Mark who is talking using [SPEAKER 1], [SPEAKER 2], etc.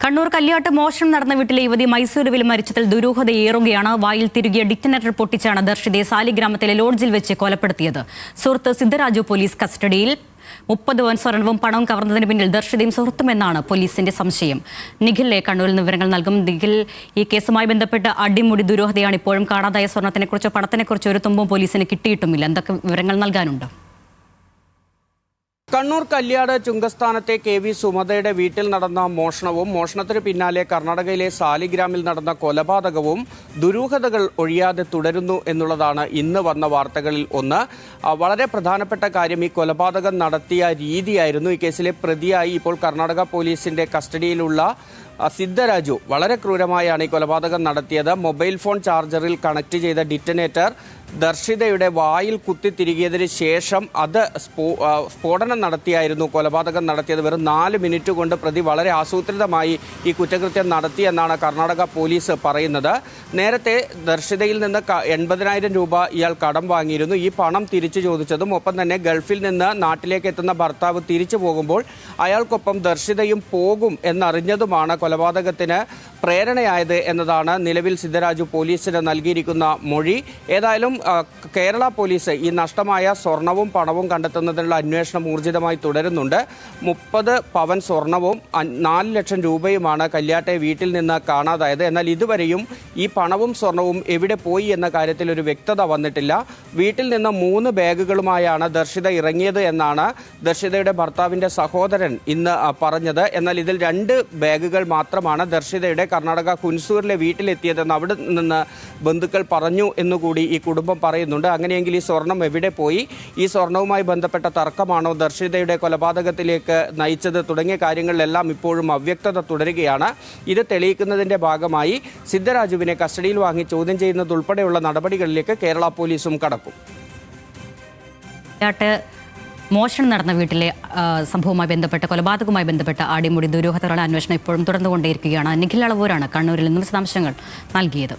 [SPEAKER 1] കണ്ണൂർ കല്യാട്ട് മോഷണം നടന്ന വീട്ടിലെ യുവതി മൈസൂരുവിൽ മരിച്ചതിൽ ദുരൂഹതയേറുകയാണ്. വായിൽ തിരുകിയ ഡിറ്റനേറ്റർ പൊട്ടിച്ചാണ് ദർശിതയെ സാലിഗ്രാമത്തിലെ ലോഡ്ജിൽ വെച്ച് കൊലപ്പെടുത്തിയത്. സുഹൃത്ത് സിദ്ധരാജു പോലീസ് കസ്റ്റഡിയിൽ. 30 പവൻ സ്വർണവും പണവും കവർന്നതിന് പിന്നിൽ ദർശിതയും സുഹൃത്തുമെന്നാണ് പോലീസിന്റെ സംശയം. നിഖിലെ കണ്ണൂരിൽ നിന്ന് വിവരങ്ങൾ നൽകും. നിഖിൽ, ഈ കേസുമായി ബന്ധപ്പെട്ട് അടിമുടി ദുരൂഹതയാണ്. ഇപ്പോഴും കാണാതായ സ്വർണത്തിനെക്കുറിച്ചോ പണത്തിനെക്കുറിച്ചോ ഒരു തുമ്പും പോലീസിന് കിട്ടിയിട്ടുമില്ല. എന്തൊക്കെ വിവരങ്ങൾ നൽകാനുണ്ട്?
[SPEAKER 2] കണ്ണൂർ കല്യാട് ചുങ്കസ്ഥാനത്തെ കെ.വി. സുമതയുടെ വീട്ടിൽ നടന്ന മോഷണവും മോഷണത്തിന് പിന്നാലെ കർണാടകയിലെ സാലിഗ്രാമിൽ നടന്ന കൊലപാതകവും ദുരൂഹതകൾ ഒഴിയാതെ തുടരുന്നു എന്നുള്ളതാണ് ഇന്ന് വന്ന വാർത്തകളിൽ ഒന്ന്. വളരെ പ്രധാനപ്പെട്ട കാര്യം ഈ കൊലപാതകം നടത്തിയ രീതിയായിരുന്നു. ഈ കേസിലെ പ്രതിയായി ഇപ്പോൾ കർണാടക പോലീസിന്റെ കസ്റ്റഡിയിലുള്ള സിദ്ധരാജു വളരെ ക്രൂരമായാണ് ഈ കൊലപാതകം നടത്തിയത്. മൊബൈൽ ഫോൺ ചാർജറിൽ കണക്ട് ചെയ്ത ഡിറ്റനേറ്റർ ദർശിതയുടെ വായിൽ കുത്തിത്തിരികിയതിന് ശേഷം അത് സ്ഫോടനം നടത്തിയായിരുന്നു കൊലപാതകം നടത്തിയത്. വെറും 4 മിനിറ്റ് കൊണ്ട് പ്രതി വളരെ ആസൂത്രിതമായി ഈ കുറ്റകൃത്യം നടത്തിയെന്നാണ് കർണാടക പോലീസ് പറയുന്നത്. നേരത്തെ ദർശിതയിൽ നിന്ന് 80,000 രൂപ ഇയാൾ കടം വാങ്ങിയിരുന്നു. ഈ പണം തിരിച്ചു ചോദിച്ചതും ഒപ്പം തന്നെ ഗൾഫിൽ നിന്ന് നാട്ടിലേക്ക് എത്തുന്ന ഭർത്താവ് തിരിച്ചു പോകുമ്പോൾ അയാൾക്കൊപ്പം ദർശിതയും പോകും എന്നറിഞ്ഞതുമാണ് കൊലപാതകത്തിന് പ്രേരണയായത് എന്നതാണ് നിലവിൽ സിദ്ധരാജു പോലീസിന് നൽകിയിരിക്കുന്ന മൊഴി. ഏതായാലും കേരള പോലീസ് ഈ നഷ്ടമായ സ്വർണവും പണവും കണ്ടെത്തുന്നതിനുള്ള അന്വേഷണം ഊർജിതമായി തുടരുന്നുണ്ട്. 30 പവൻ സ്വർണവും 4 ലക്ഷം രൂപയുമാണ് കല്യാട്ടെ വീട്ടിൽ നിന്ന് കാണാതായത്. എന്നാൽ ഇതുവരെയും ഈ പണവും സ്വർണവും എവിടെ പോയി എന്ന കാര്യത്തിൽ ഒരു വ്യക്തത വന്നിട്ടില്ല. വീട്ടിൽ നിന്ന് 3 ബാഗുകളുമായാണ് ദർശിത ഇറങ്ങിയത് എന്നാണ് ദർശിതയുടെ ഭർത്താവിൻ്റെ സഹോദരൻ ഇന്ന് പറഞ്ഞത്. എന്നാൽ ഇതിൽ 2 ബാഗുകൾ മാത്രമാണ് ദർശിതയുടെ കർണാടക കുൻസൂരിലെ വീട്ടിലെത്തിയതെന്ന് അവിടെ നിന്ന് ബന്ധുക്കൾ പറഞ്ഞു എന്നുകൂടി ഈ കുടുംബം പറയുന്നുണ്ട്. അങ്ങനെയെങ്കിൽ ഈ സ്വർണം എവിടെ പോയി? ഈ സ്വർണവുമായി ബന്ധപ്പെട്ട തർക്കമാണോ ദർശിതയുടെ കൊലപാതകത്തിലേക്ക് നയിച്ചത്? തുടങ്ങിയ കാര്യങ്ങളിലെല്ലാം ഇപ്പോഴും അവ്യക്തത തുടരുകയാണ്. ഇത് തെളിയിക്കുന്നതിന്റെ ഭാഗമായി സിദ്ധരാജുവിനെ കസ്റ്റഡിയിൽ വാങ്ങി ചോദ്യം ചെയ്യുന്നതുൾപ്പെടെയുള്ള നടപടികളിലേക്ക് കേരള പോലീസും കടക്കും.
[SPEAKER 1] മോഷണം നടന്ന വീട്ടിലെ സംഭവവുമായി ബന്ധപ്പെട്ട് കൊലപാതകവുമായി ബന്ധപ്പെട്ട അടിമുടി ദുരൂഹതകളുടെ അന്വേഷണം ഇപ്പോഴും തുടർന്നുകൊണ്ടേയിരിക്കുകയാണ്. നിഖിൽ അളവൂരാണ് കണ്ണൂരിൽ നിന്നും വിശദാംശങ്ങൾ നൽകിയത്.